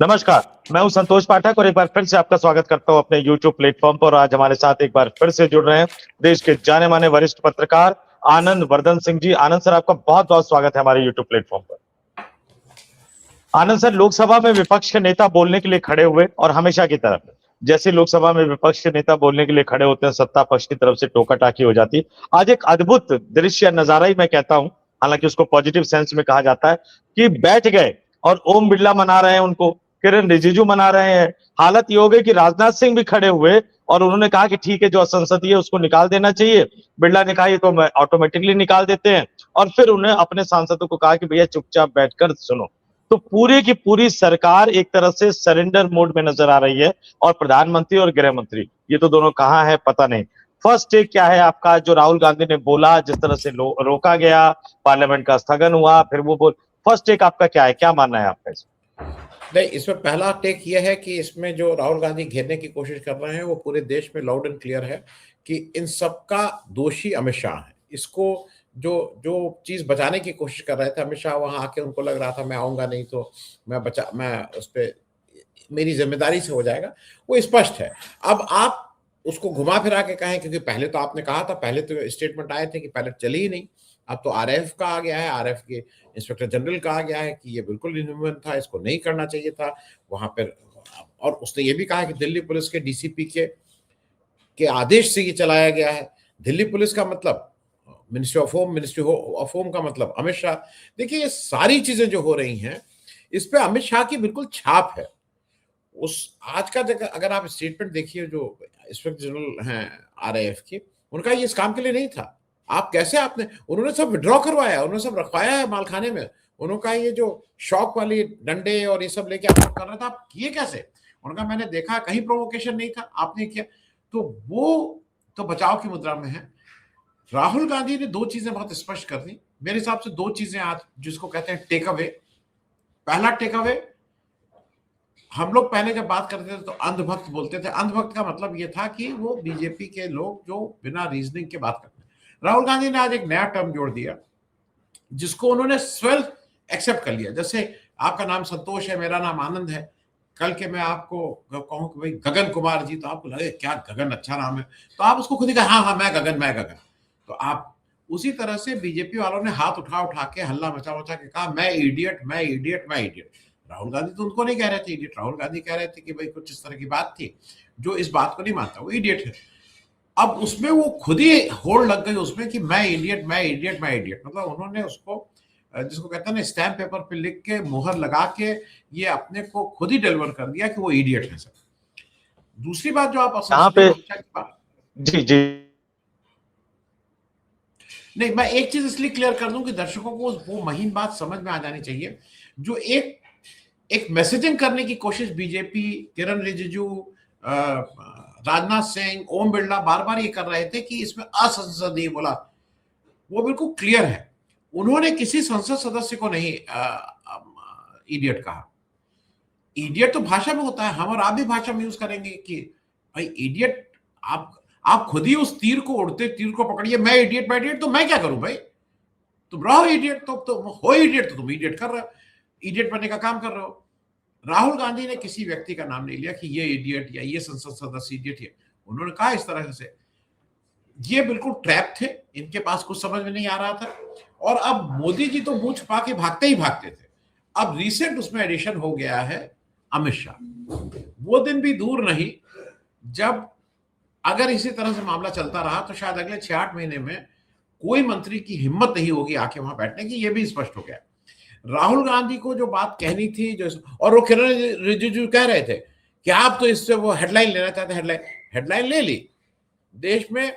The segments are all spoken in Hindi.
नमस्कार। मैं हूं संतोष पाठक और एक बार फिर से आपका स्वागत करता हूं अपने YouTube प्लेटफॉर्म पर। आज हमारे साथ एक बार फिर से जुड़ रहे हैं देश के जाने माने वरिष्ठ पत्रकार आनंद वर्धन सिंह जी। आनंद सर, आपका बहुत बहुत स्वागत है हमारे YouTube प्लेटफॉर्म पर। आनंद सर, लोकसभा में विपक्ष के नेता बोलने के लिए खड़े हुए और हमेशा की तरह जैसे लोकसभा में विपक्ष के नेता बोलने के लिए खड़े होते हैं, सत्ता पक्ष की तरफ से टोका टाकी हो जाती। आज एक अद्भुत दृश्य नजारा ही मैं कहता हूं, हालांकि उसको पॉजिटिव सेंस में कहा जाता है, कि बैठ गए और ओम बिरला मना रहे हैं उनको, किरण रिजिजू मना रहे हैं। हालत ये हो गई कि राजनाथ सिंह भी खड़े हुए और उन्होंने कहा कि ठीक है, जो असंसदीय है उसको निकाल देना चाहिए। बिरला ने कहा ये तो ऑटोमेटिकली निकाल देते हैं, और फिर उन्हें अपने सांसदों को कहा कि भैया चुपचाप बैठकर सुनो। तो पूरी की पूरी सरकार एक तरह से सरेंडर मोड में नजर आ रही है, और प्रधानमंत्री और गृह मंत्री ये तो दोनों कहाँ है पता नहीं। फर्स्ट टेक क्या है आपका, जो राहुल गांधी ने बोला, जिस तरह से रोका गया, पार्लियामेंट का स्थगन हुआ, फिर वो बोल, फर्स्ट टेक आपका क्या है, क्या मानना है आपका इसमें? नहीं, इसमें पहला टेक यह है कि इसमें जो राहुल गांधी घेरने की कोशिश कर रहे हैं वो पूरे देश में लाउड एंड क्लियर है कि इन सबका दोषी अमित शाह है। इसको जो जो चीज बचाने की कोशिश कर रहे थे अमित शाह, वहां आके उनको लग रहा था मैं आऊंगा नहीं तो मैं उस पर मेरी जिम्मेदारी से हो जाएगा, वो स्पष्ट है। अब आप उसको घुमा फिरा के कहें, क्योंकि पहले तो आपने कहा था, पहले तो स्टेटमेंट आए थे कि पहले चली ही नहीं, अब तो आरएफ का आ गया है, आरएफ के इंस्पेक्टर जनरल का आ गया है कि ये बिल्कुल इनह्यूमन था, इसको नहीं करना चाहिए था वहां पर। और उसने ये भी कहा कि दिल्ली पुलिस के डीसीपी के आदेश से ये चलाया गया है। दिल्ली पुलिस का मतलब मिनिस्ट्री ऑफ होम का मतलब अमित शाह। देखिए, ये सारी चीजें जो हो रही हैं इस पे अमित शाह की बिल्कुल छाप है। उस आज का जगह अगर आप स्टेटमेंट देखिए, जो इंस्पेक्टर जनरल हैं आरएएफ की, उनका ये इस काम के लिए नहीं था। आप कैसे आपने उन्होंने सब विड्रॉ करवाया, उन्होंने सब रखवाया है मालखाने में। उनका ये जो शौक वाली डंडे और ये सब लेके आप कर रहा था, आप किए कैसे? उनका मैंने देखा कहीं प्रोवोकेशन नहीं था, आपने किया। तो वो तो बचाव की मुद्रा में है। राहुल गांधी ने दो चीजें बहुत स्पष्ट कर दी मेरे हिसाब से, दो चीजें आज जिसको कहते हैं टेक अवे। पहला टेक अवे, हम लोग पहले जब बात करते थे तो अंधभक्त बोलते थे। अंधभक्त का मतलब ये था कि वो बीजेपी के लोग जो बिना रीजनिंग के बात करते हैं। राहुल गांधी ने आज एक नया टर्म जोड़ दिया जिसको उन्होंने स्वयं एक्सेप्ट कर लिया। जैसे आपका नाम संतोष है, मेरा नाम आनंद है, कल के मैं आपको कहूं कि भाई गगन कुमार जी, तो आपको लगे क्या गगन अच्छा नाम है, तो आप उसको खुद ही कहा हाँ हाँ मैं गगन। तो आप उसी तरह से बीजेपी वालों ने हाथ उठा उठा के हल्ला मचा मचा के कहा मैं इडियट। राहुल गांधी तो उनको नहीं कह रहे थे इडियट, राहुल गांधी कह रहे थे कि भाई कुछ इस तरह की बात थी, जो इस बात को नहीं मानता वो इडियट है। अब उसमें वो खुद ही होड़ लग गई उसमें कि मैं इडियट। मतलब उन्होंने उसको, जिसको कहते हैं ना, स्टैम्प पेपर पे लिख के मुहर लगा के ये अपने को खुद ही डिलीवर कर दिया कि वो इडियट है सर। दूसरी बात जो आप यहाँ पे की बात, जी जी नहीं, मैं एक चीज इसलिए क्लियर कर दूं कि दर्शकों को वो महीन बात समझ में आ जानी चाहिए। जो एक मैसेजिंग करने की कोशिश बीजेपी, किरण रिजिजू, राजनाथ सिंह, ओम बिरला बार बार ये कर रहे थे कि इसमें असंसदीय बोला, वो बिल्कुल क्लियर है। उन्होंने किसी संसद सदस्य को नहीं इडियट कहा। इडियट तो भाषा में होता है, हम और आप भी भाषा में यूज करेंगे कि भाई इडियट, आप खुद ही उस तीर को उड़ते तीर को पकड़िए, मैं इडियट तो मैं क्या करूं भाई? तुम रहो इडियट, तो हो इडियट, तो तुम इडियट कर रहे हो, इडियट बनने का काम कर रहे हो। राहुल गांधी ने किसी व्यक्ति का नाम नहीं लिया कि ये इडियट या ये संसद सदस्य इडियट है। उन्होंने कहा इस तरह से, ये बिल्कुल ट्रैप थे, इनके पास कुछ समझ में नहीं आ रहा था। और अब मोदी जी तो मुंह छुपा के भागते ही भागते थे। अब रिसेंट उसमें एडिशन हो गया है अमित शाह। वो दिन भी दूर नहीं जब अगर इसी तरह से मामला चलता रहा तो शायद अगले 6-8 महीने में कोई मंत्री की हिम्मत नहीं होगी आके वहां बैठने की। ये भी स्पष्ट हो गया। राहुल गांधी को जो बात कहनी थी, जो और वो किरण रिजिजू कह रहे थे कि आप तो इससे वो हेडलाइन लेना चाहते, हेडलाइन ले ली। देश में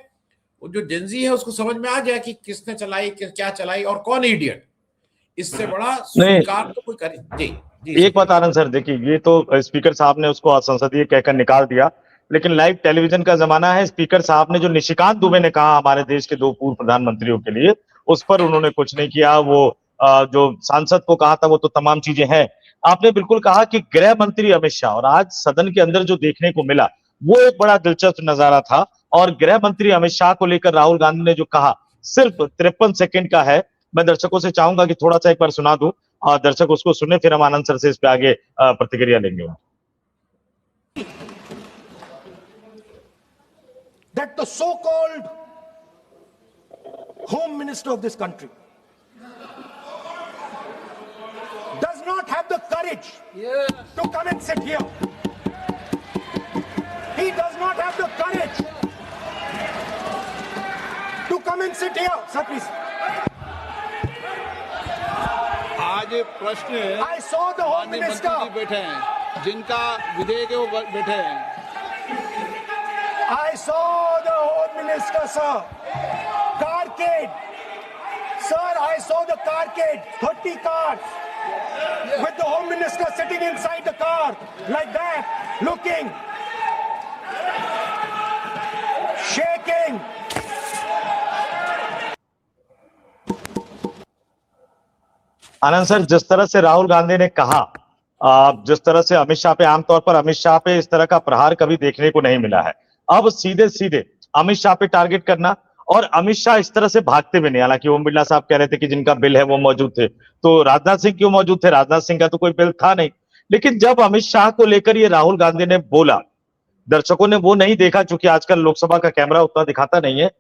जो जेंजी है उसको समझ में आ गया कि किसने चलाई, क्या चलाई और कौन इडियट। इससे बड़ा स्वीकार तो कोई करे। जी एक बात आनंद सर, देखिए, ये तो स्पीकर साहब ने उसको असंसदीय कहकर निकाल दिया, लेकिन लाइव टेलीविजन का जमाना है। स्पीकर साहब ने जो निशिकांत दुबे ने कहा हमारे देश के दो पूर्व प्रधानमंत्रियों के लिए, उस पर उन्होंने कुछ नहीं किया। वो जो सांसद को कहा था वो तो तमाम चीजें हैं। आपने बिल्कुल कहा कि गृह मंत्री अमित शाह, और आज सदन के अंदर जो देखने को मिला वो एक बड़ा दिलचस्प नजारा था। और गृह मंत्री अमित शाह को लेकर राहुल गांधी ने जो कहा सिर्फ 53 सेकंड का है। मैं दर्शकों से चाहूंगा कि थोड़ा सा एक बार सुना दूं। दर्शक उसको सुने, फिर हम आनंद सर से इस पे आगे प्रतिक्रिया लेंगे। That the so-called Home Minister of this country does not have the courage to come and sit here. He does not have the courage to come and sit here. Sir, please. आज प्रश्न है, I saw the Home माननीय Minister. मंत्री जी बैठे हैं, जिनका विधेयक है वो बैठे हैं। I saw the Home Minister, sir. Carcade. Sir, I saw the carcade. 30 cars. With the Home Minister sitting inside the car. Like that. Looking. Shaking. Anand sir, जिस तरह से राहुल गांधी ने कहा, जिस तरह से अमित शाह पे, आमतौर पर अमित शाह पे इस तरह का प्रहार कभी देखने को नहीं मिला है। अब सीधे सीधे अमित शाह पे टारगेट करना, और अमित शाह इस तरह से भागते भी नहीं। हालांकि ओम बिरला साहब कह रहे थे कि जिनका बिल है वो मौजूद थे, तो राजनाथ सिंह क्यों मौजूद थे? राजनाथ सिंह का तो कोई बिल था नहीं। लेकिन जब अमित शाह को लेकर ये राहुल गांधी ने बोला, दर्शकों ने वो नहीं देखा, चूंकि आजकल लोकसभा का कैमरा उतना दिखाता नहीं है,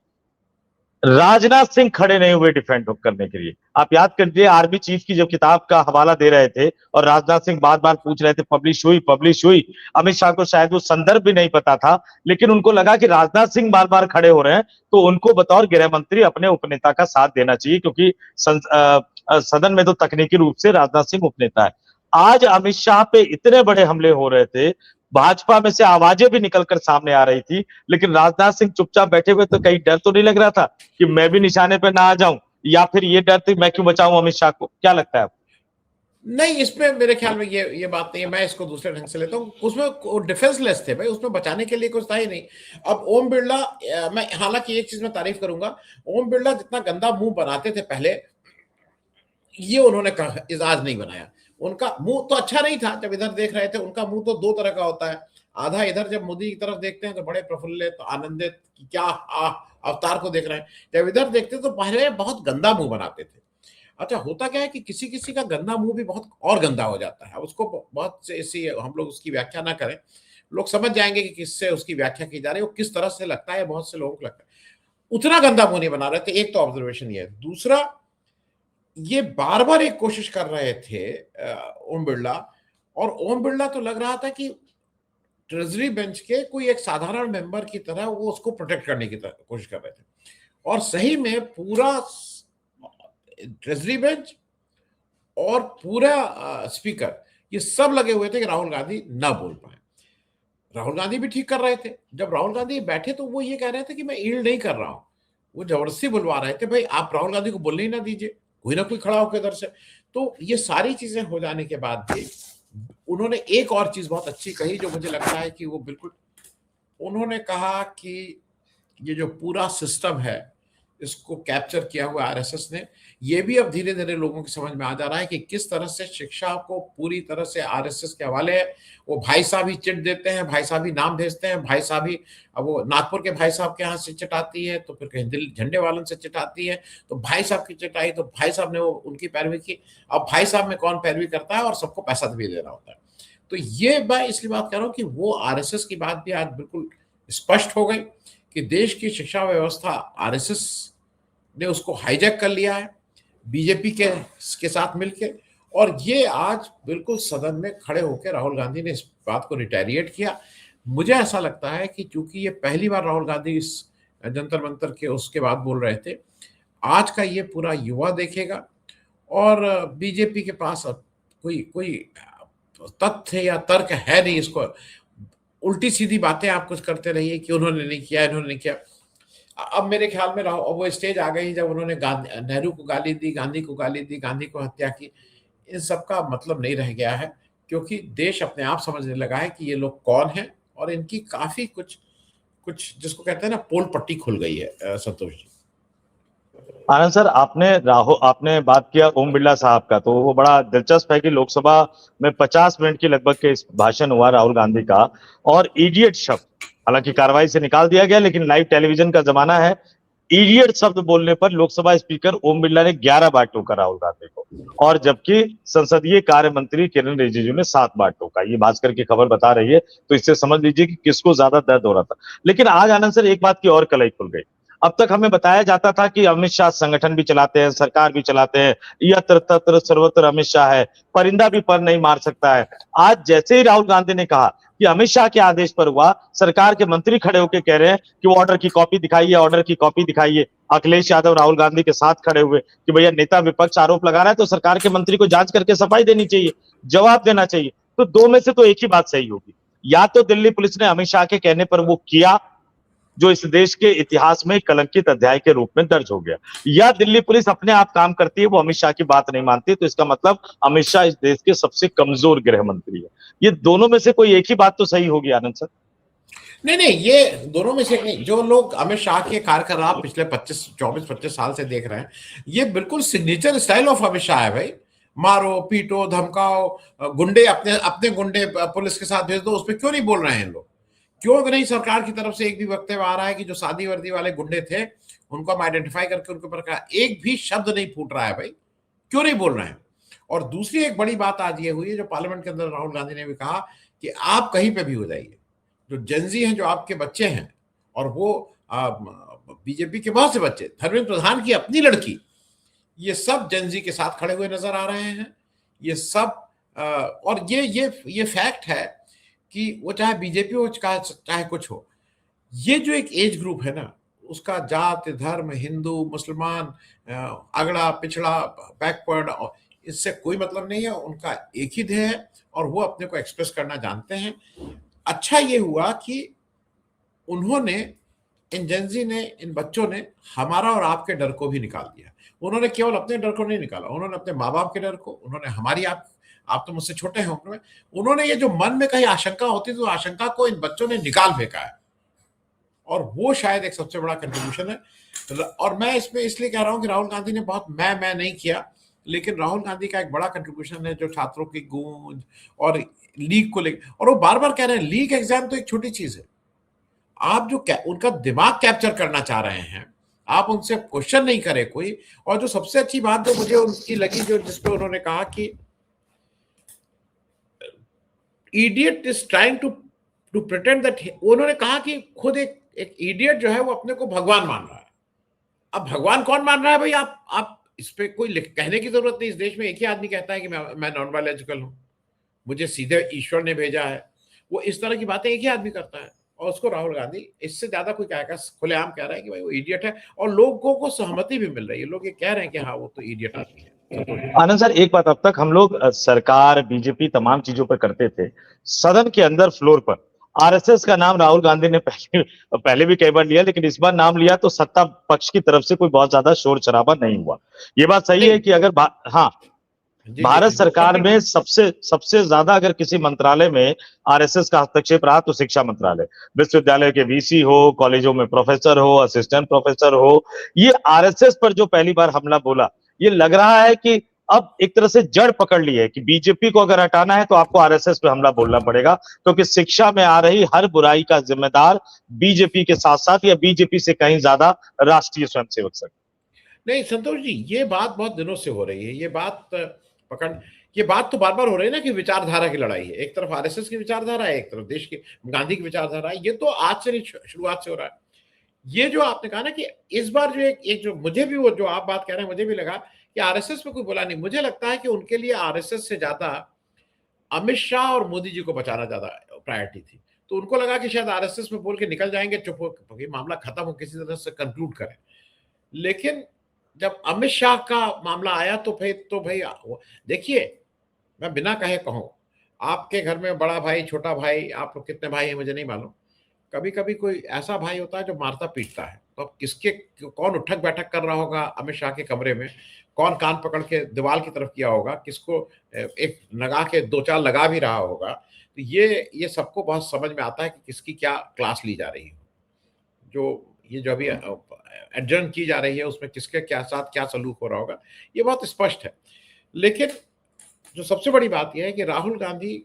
राजनाथ सिंह खड़े नहीं हुए डिफेंड करने के लिए। आप याद करिए, आर्मी चीफ की जब किताब का हवाला दे रहे थे और राजनाथ सिंह बार बार पूछ रहे थे पब्लिश हुई, अमित शाह को शायद वो संदर्भ भी नहीं पता था, लेकिन उनको लगा कि राजनाथ सिंह बार बार खड़े हो रहे हैं तो उनको बतौर गृह मंत्री अपने उपनेता का साथ देना चाहिए, क्योंकि सदन में तो तकनीकी रूप से राजनाथ सिंह उपनेता है। आज अमित शाह पे इतने बड़े हमले हो रहे थे, भाजपा में से आवाजें भी निकलकर सामने आ रही थी, लेकिन राजनाथ सिंह चुपचाप बैठे हुए। तो कहीं डर तो नहीं लग रहा था कि मैं भी निशाने पे ना आ जाऊं, या फिर ये डर थी मैं क्यों बचाऊं अमित शाह को? क्या लगता है आपको? नहीं, इसमें मेरे ख्याल में ये बात नहीं है। मैं इसको दूसरे ढंग से लेता हूँ। उसमें डिफेंसलेस थे भाई, उसमें बचाने के लिए कुछ था ही नहीं। अब ओम बिरला, मैं हालांकि एक चीज में तारीफ करूंगा, ओम बिरला जितना गंदा मुंह बनाते थे पहले, ये उन्होंने आज नहीं बनाया। उनका मुंह तो अच्छा नहीं था। जब इधर देख रहे थे, उनका मुंह तो दो तरह का होता है। आधा इधर जब मोदी की तरफ देखते हैं तो बड़े प्रफुल्लित, आनंदित, क्या अवतार को देख रहे हैं। जब इधर देखते तो पहले बहुत गंदा मुंह बनाते थे। अच्छा, होता क्या है कि किसी किसी का गंदा मुंह भी बहुत और गंदा हो जाता है। उसको बहुत से ऐसी, हम लोग उसकी व्याख्या ना करें, लोग समझ जाएंगे कि किससे उसकी व्याख्या की जा रही है, वो किस तरह से लगता है। बहुत से लोगों को लगता है उतना गंदा मुंह नहीं बना रहे थे। एक तो ऑब्जर्वेशन ये है। दूसरा, ये बार बार एक कोशिश कर रहे थे ओम बिरला, और ओम बिरला तो लग रहा था कि ट्रेजरी बेंच के कोई एक साधारण मेंबर की तरह वो उसको प्रोटेक्ट करने की कोशिश कर रहे थे। और सही में पूरा ट्रेजरी बेंच और पूरा स्पीकर, ये सब लगे हुए थे कि राहुल गांधी ना बोल पाए। राहुल गांधी भी ठीक कर रहे थे। जब राहुल गांधी बैठे तो वो ये कह रहे थे कि मैं ईल्ड नहीं कर रहा हूं। वो जबरदस्ती बुलवा रहे थे, भाई आप राहुल गांधी को बोलने ही ना दीजिए, कोई ना कोई खड़ा होकर इधर से। तो ये सारी चीजें हो जाने के बाद भी उन्होंने एक और चीज बहुत अच्छी कही, जो मुझे लगता है कि वो बिल्कुल, उन्होंने कहा कि ये जो पूरा सिस्टम है इसको कैप्चर किया हुआ आरएसएस ने। ये भी अब धीरे धीरे लोगों की समझ में आ जा रहा है कि किस तरह से शिक्षा को पूरी तरह से आरएसएस के हवाले है। वो भाई साहब ही चिट देते हैं, भाई साहब ही नाम भेजते हैं, भाई साहब ही, अब वो नागपुर के भाई साहब के यहाँ से चिट आती है तो फिर कहीं दिल्ली झंडे वालों से चिट आती है, तो भाई साहब की चिट आई तो भाई साहब ने वो उनकी पैरवी की। अब भाई साहब में कौन पैरवी करता है, और सबको पैसा भी देना होता है। तो ये मैं इसलिए बात कर रहा हूँ कि वो आरएसएस की बात भी आज बिल्कुल स्पष्ट हो गई कि देश की शिक्षा व्यवस्था आरएसएस ने उसको हाईजैक कर लिया है बीजेपी के साथ मिलके। और ये आज बिल्कुल सदन में खड़े होकर राहुल गांधी ने इस बात को रिटेलिएट किया। मुझे ऐसा लगता है कि चूंकि ये पहली बार राहुल गांधी इस जंतर मंतर के उसके बाद बोल रहे थे, आज का ये पूरा युवा देखेगा। और बीजेपी के पास अब कोई तथ्य या तर्क है नहीं। इसको उल्टी सीधी बातें आप कुछ करते रहिए कि उन्होंने नहीं किया, इन्होंने नहीं किया। अब मेरे ख्याल में वो स्टेज आ गई जब उन्होंने नेहरू को गाली दी, गांधी को गाली दी, गांधी को हत्या की। इन सब का मतलब नहीं रह गया है, क्योंकि देश अपने आप समझने लगा है कि ये लोग कौन हैं, और इनकी काफी कुछ जिसको कहते हैं ना, पोल पट्टी खुल गई है। संतोष जी। आनंद सर, आपने बात किया ओम बिरला साहब का, तो वो बड़ा दिलचस्प है कि लोकसभा में 50 मिनट के लगभग के भाषण हुआ राहुल गांधी का, और इडियट शब्द हालांकि कार्रवाई से निकाल दिया गया, लेकिन लाइव टेलीविजन का जमाना है, इडियट शब्द बोलने पर लोकसभा स्पीकर ओम बिरला ने 11 बार टोका राहुल गांधी को, और जबकि संसदीय कार्य मंत्री किरण रिजिजू ने 7 बार टोका। ये भास्कर की खबर बता रही है, तो इससे समझ लीजिए कि किसको ज्यादा दर्द हो रहा था। लेकिन आज आनंद सर एक बात की और कलई खुल गई। अब तक हमें बताया जाता था कि अमित शाह संगठन भी चलाते हैं, सरकार भी चलाते हैं, यत्र तत्र सर्वत्र अमित शाह है, परिंदा भी पर नहीं मार सकता है। आज जैसे ही राहुल गांधी ने कहा कि अमित शाह के आदेश पर हुआ, सरकार के मंत्री खड़े होकर कह रहे हैं कि वो ऑर्डर की कॉपी दिखाइए, ऑर्डर की कॉपी दिखाइए। अखिलेश यादव राहुल गांधी के साथ खड़े हुए कि भैया नेता विपक्ष आरोप लगा रहा है तो सरकार के मंत्री को जांच करके सफाई देनी चाहिए, जवाब देना चाहिए। तो दो में से तो एक ही बात सही होगी, या तो दिल्ली पुलिस ने अमित शाह के कहने पर वो किया जो इस देश के इतिहास में कलंकित अध्याय के रूप में दर्ज हो गया, या दिल्ली पुलिस अपने आप काम करती है, वो अमित शाह की बात नहीं मानती। तो इसका मतलब अमित शाह इस देश के सबसे कमजोर गृह मंत्री है। ये दोनों में से कोई एक ही बात तो सही होगी आनंद सर। नहीं नहीं, ये दोनों में से एक नहीं। जो लोग अमित शाह के कार्यकलाप पिछले 24-25 साल से देख रहे हैं, ये बिल्कुल signature style of Amit Shah है भाई। मारो पीटो धमकाओ, गुंडे अपने अपने गुंडे पुलिस के साथ भेज दो, उस पर क्यों नहीं बोल रहे हैं लोग? क्यों नहीं सरकार की तरफ से एक भी वक्तव्य आ रहा है कि जो सादी वर्दी वाले गुंडे थे उनको हम आइडेंटिफाई करके उनके ऊपर कहा? एक भी शब्द नहीं फूट रहा है भाई, क्यों नहीं बोल रहे हैं? और दूसरी एक बड़ी बात आज ये हुई है, जो पार्लियामेंट के अंदर राहुल गांधी ने भी कहा कि आप कहीं पे भी हो जाइए, जो जेनजी हैं, जो आपके बच्चे हैं, और वो बीजेपी के बहुत से बच्चे, धर्मेंद्र प्रधान की अपनी लड़की, ये सब जेनजी के साथ खड़े हुए नजर आ रहे हैं। ये सब और ये फैक्ट है कि वो चाहे बीजेपी हो चाहे कुछ हो, ये जो एक एज ग्रुप है ना, उसका जात धर्म, हिंदू मुसलमान, अगड़ा पिछड़ा बैकवर्ड, इससे कोई मतलब नहीं है। उनका एक ही ध्येय है और वो अपने को एक्सप्रेस करना जानते हैं। अच्छा ये हुआ कि उन्होंने, इन जेनजी ने, इन बच्चों ने हमारा और आपके डर को भी निकाल दिया। उन्होंने केवल अपने डर को नहीं निकाला, उन्होंने अपने माँ बाप के डर को, उन्होंने हमारी, आप तो मुझसे छोटे हैं उम्र में, उन्होंने ये जो मन में कहीं आशंका होती तो आशंका को इन बच्चों ने निकाल फेंका है। और वो शायद एक सबसे बड़ा कंट्रीब्यूशन है। और मैं इसमें इसलिए कह रहा हूं कि राहुल गांधी ने बहुत मैं नहीं किया, लेकिन राहुल गांधी का एक बड़ा कंट्रीब्यूशन है जो छात्रों की गूंज और लीग को लेकर, और वो बार बार कह रहे हैं लीग एग्जाम तो एक छोटी चीज है। आप जो उनका दिमाग कैप्चर करना चाह रहे हैं, आप उनसे क्वेश्चन नहीं करे कोई। और जो सबसे अच्छी बात जो मुझे उनकी लगी, जो जिसपे उन्होंने कहा कि idiot is trying to pretend that, उन्होंने कहा कि खुद एक इडियट जो है वो अपने को भगवान मान रहा है। अब भगवान कौन मान रहा है भाई? आप इस पे कोई कहने की जरूरत नहीं। इस देश में एक ही आदमी कहता है कि मैं नॉन बायोलॉजिकल हूं, मुझे सीधे ईश्वर ने भेजा है। वो इस तरह की बातें एक ही आदमी करता है, और उसको राहुल गांधी इससे ज्यादा कोई कहेगा, खुलेआम कह रहा है कि भाई वो इडियट है, और लोगों को सहमति भी मिल रही है। लोग ये कह रहे हैं कि हाँ वो तो इडियट आदमी है। आनंद सर एक बात, अब तक हम लोग सरकार बीजेपी तमाम चीजों पर करते थे, सदन के अंदर फ्लोर पर आरएसएस का नाम राहुल गांधी ने पहले भी कई बार लिया, लेकिन इस बार नाम लिया तो सत्ता पक्ष की तरफ से कोई बहुत ज्यादा शोर शराबा नहीं हुआ। ये बात सही है कि अगर हाँ, भारत सरकार में सबसे ज्यादा अगर किसी मंत्रालय में आरएसएस का हस्तक्षेप रहा तो शिक्षा मंत्रालय, विश्वविद्यालय के वीसी हो, कॉलेजों में प्रोफेसर हो, असिस्टेंट प्रोफेसर हो, ये आरएसएस पर जो पहली बार हमला बोला, ये लग रहा है कि अब एक तरह से जड़ पकड़ ली है कि बीजेपी को अगर हटाना है तो आपको आरएसएस पे हमला बोलना पड़ेगा, क्योंकि शिक्षा में आ रही हर बुराई का जिम्मेदार बीजेपी के साथ साथ या बीजेपी से कहीं ज्यादा राष्ट्रीय स्वयंसेवक संघ। नहीं संतोष जी, ये बात बहुत दिनों से हो रही है। ये बात तो बार बार हो रही है ना कि विचारधारा की लड़ाई है। एक तरफ आरएसएस की विचारधारा है, एक तरफ देश की गांधी की विचारधारा है। ये तो आज से नहीं, शुरुआत से हो रहा है। ये जो आपने कहा ना कि इस बार जो एक जो मुझे भी, वो जो आप बात कह रहे हैं, मुझे भी लगा कि आरएसएस पे कोई बोला नहीं। मुझे लगता है कि उनके लिए आरएसएस से ज्यादा अमित शाह और मोदी जी को बचाना ज्यादा प्रायोरिटी थी। तो उनको लगा कि शायद आरएसएस में बोल के निकल जाएंगे, चुप हो, मामला खत्म हो, किसी तरह से कंक्लूड करें। लेकिन जब अमित शाह का मामला आया तो भाई देखिए, मैं बिना कहे कहूं, आपके घर में बड़ा भाई, छोटा भाई, आप लोग कितने भाई हैं मुझे नहीं मालूम, कभी कभी कोई ऐसा भाई होता है जो मारता पीटता है। तो अब कौन उठक बैठक कर रहा होगा अमित शाह के कमरे में, कौन कान पकड़ के दीवार की तरफ किया होगा, किसको एक लगा के दो चार लगा भी रहा होगा। तो ये सबको बहुत समझ में आता है कि किसकी क्या क्लास ली जा रही है। जो अभी एडजर्न की जा रही है उसमें किसके क्या साथ क्या सलूक हो रहा होगा, ये बहुत स्पष्ट है। लेकिन जो सबसे बड़ी बात यह है कि राहुल गांधी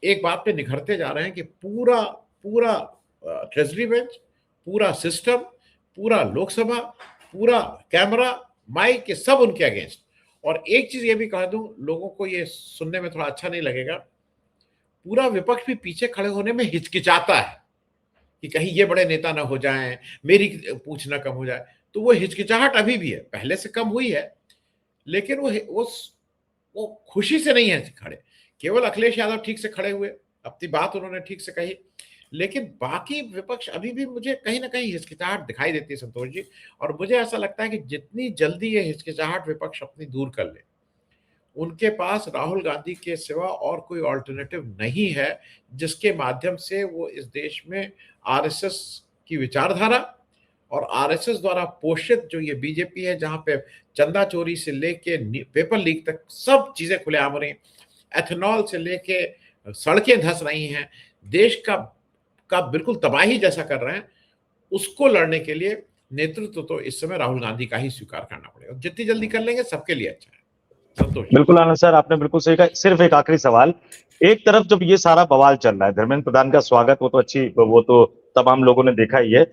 एक बात पे निखरते जा रहे हैं कि पूरा ट्रेजरी बेंच, पूरा सिस्टम, पूरा लोकसभा, पूरा कैमरा, माइक, ये सब उनके अगेंस्ट। और एक चीज ये भी कह दूं, लोगों को ये सुनने में थोड़ा अच्छा नहीं लगेगा, पूरा विपक्ष भी पीछे खड़े होने में हिचकिचाता है कि कहीं ये बड़े नेता ना हो जाएं, मेरी पूछ ना कम हो जाए। तो वो हिचकिचाहट अभी भी है, पहले से कम हुई है, लेकिन वो खुशी से नहीं है खड़े। केवल अखिलेश यादव ठीक से खड़े हुए, अपनी बात उन्होंने ठीक से कही, लेकिन बाकी विपक्ष अभी भी मुझे कहीं ना कहीं हिचकिचाहट दिखाई देती है संतोष जी। और मुझे ऐसा लगता है कि जितनी जल्दी ये हिचकिचाहट विपक्ष अपनी दूर कर ले, उनके पास राहुल गांधी के सिवा और कोई ऑल्टरनेटिव नहीं है जिसके माध्यम से वो इस देश में आरएसएस की विचारधारा और आरएसएस द्वारा पोषित जो ये बीजेपी है, जहां पे चंदा चोरी से लेके पेपर लीक तक सब चीजें खुलेआम हो रही हैं, एथेनॉल से लेके सड़कें धंस रही हैं, देश का बिल्कुल तबाही जैसा कर रहे हैं, उसको लड़ने के लिए नेतृत्व तो इस समय राहुल गांधी का ही स्वीकार करना पड़ेगा। जितनी जल्दी कर लेंगे सबके लिए अच्छा है। संतोष। बिल्कुल आनंद सर, आपने बिल्कुल सही कहा। सिर्फ एक आखिरी सवाल, एक तरफ जब ये सारा बवाल चल रहा है, धर्मेंद्र प्रधान का स्वागत, वो तो तमाम लोगों ने देखा ही है।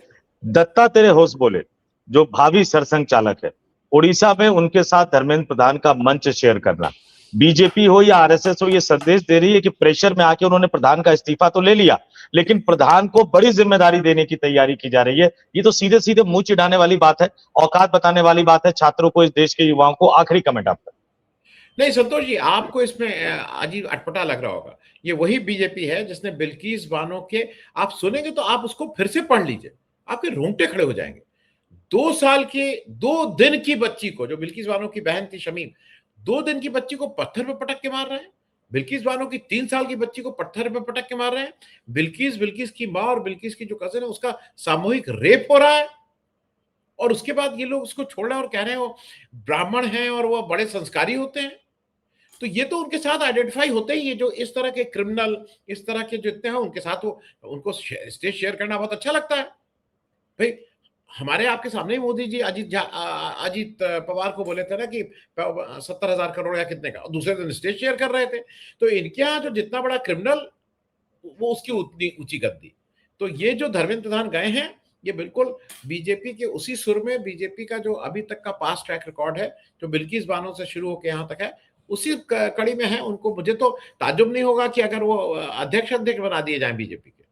दत्तात्रेय होस बोले, जो भावी सरसंघ चालक है, उड़ीसा में उनके साथ धर्मेंद्र प्रधान का मंच शेयर करना, बीजेपी हो या आरएसएस हो, ये संदेश दे रही है कि प्रेशर में आके उन्होंने प्रधान का इस्तीफा तो ले लिया, लेकिन प्रधान को बड़ी जिम्मेदारी देने की तैयारी की जा रही है। ये तो सीधे सीधे मुंह चिढ़ाने वाली बात है, औकात बताने वाली बात है छात्रों को, इस देश के युवाओं को। आखिरी कमेंट आपका। नहीं संतोष जी, आपको इसमें अजीब अटपटा लग रहा होगा। ये वही बीजेपी है जिसने बिल्किस बानो के, आप सुनेंगे तो आप उसको फिर से पढ़ लीजिए, आपके रोंगटे खड़े हो जाएंगे। 2 साल के 2 दिन की बच्ची को, जो बिल्किस बानो की बहन थी शमीम, 2 दिन की बच्ची को पत्थर पे पटक के मार रहे हैं। बिल्किस बानो की 3 साल की बच्ची को पत्थर पे पटक के मार रहे हैं। बिल्किस की माँ और बिल्किस की जो कजिन है, उसका सामूहिक रेप हो रहा है। और उसके बाद ये लोग उसको छोड़ रहे हैं और कह रहे हैं वो ब्राह्मण हैं और वो बड़े संस्कारी होते हैं। तो ये तो उनके साथ आइडेंटिफाई होते ही है, जो इस तरह के क्रिमिनल, इस तरह के जितने हैं उनके साथ वो, उनको स्टेज शेयर करना बहुत अच्छा लगता है। भाई हमारे आपके सामने ही मोदी जी अजीत पवार को बोले थे ना कि 70,000 करोड़ या कितने का, दूसरे दिन स्टेज शेयर कर रहे थे। तो इनके यहाँ जो जितना बड़ा क्रिमिनल, वो उसकी उतनी ऊंची गद्दी। तो ये जो धर्मेंद्र प्रधान गए हैं, ये बिल्कुल बीजेपी के उसी सुर में, बीजेपी का जो अभी तक का पास्ट ट्रैक रिकॉर्ड है, जो बिल्किस बानो से शुरू होकर यहाँ तक है, उसी कड़ी में है। उनको, मुझे तो ताज्जुब नहीं होगा कि अगर वो अध्यक्ष बना दिए जाएं बीजेपी के।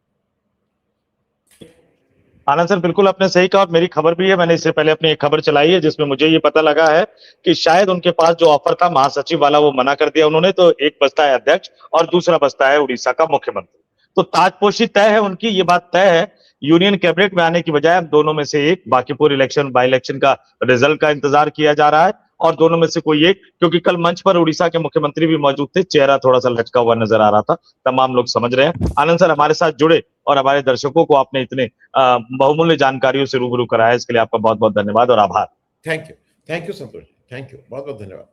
आनंद सर, बिल्कुल आपने सही कहा। मेरी खबर भी है, मैंने इससे पहले अपनी एक खबर चलाई है जिसमें मुझे ये पता लगा है कि शायद उनके पास जो ऑफर था महासचिव वाला, वो मना कर दिया उन्होंने। तो एक बचता है अध्यक्ष और दूसरा बचता है उड़ीसा का मुख्यमंत्री। तो ताजपोशी तय है उनकी, ये बात तय है। यूनियन कैबिनेट में आने की बजाय अब दोनों में से एक, बाकी पूरे इलेक्शन, बाई इलेक्शन का रिजल्ट का इंतजार किया जा रहा है, और दोनों में से कोई एक, क्योंकि कल मंच पर उड़ीसा के मुख्यमंत्री भी मौजूद थे, चेहरा थोड़ा सा लटका हुआ नजर आ रहा था, तमाम लोग समझ रहे हैं। आनंद सर, हमारे साथ जुड़े और हमारे दर्शकों को आपने इतने बहुमूल्य जानकारियों से रूबरू कराया, इसके लिए आपका बहुत बहुत धन्यवाद और आभार। Thank you Santosh, thank you, बहुत बहुत धन्यवाद।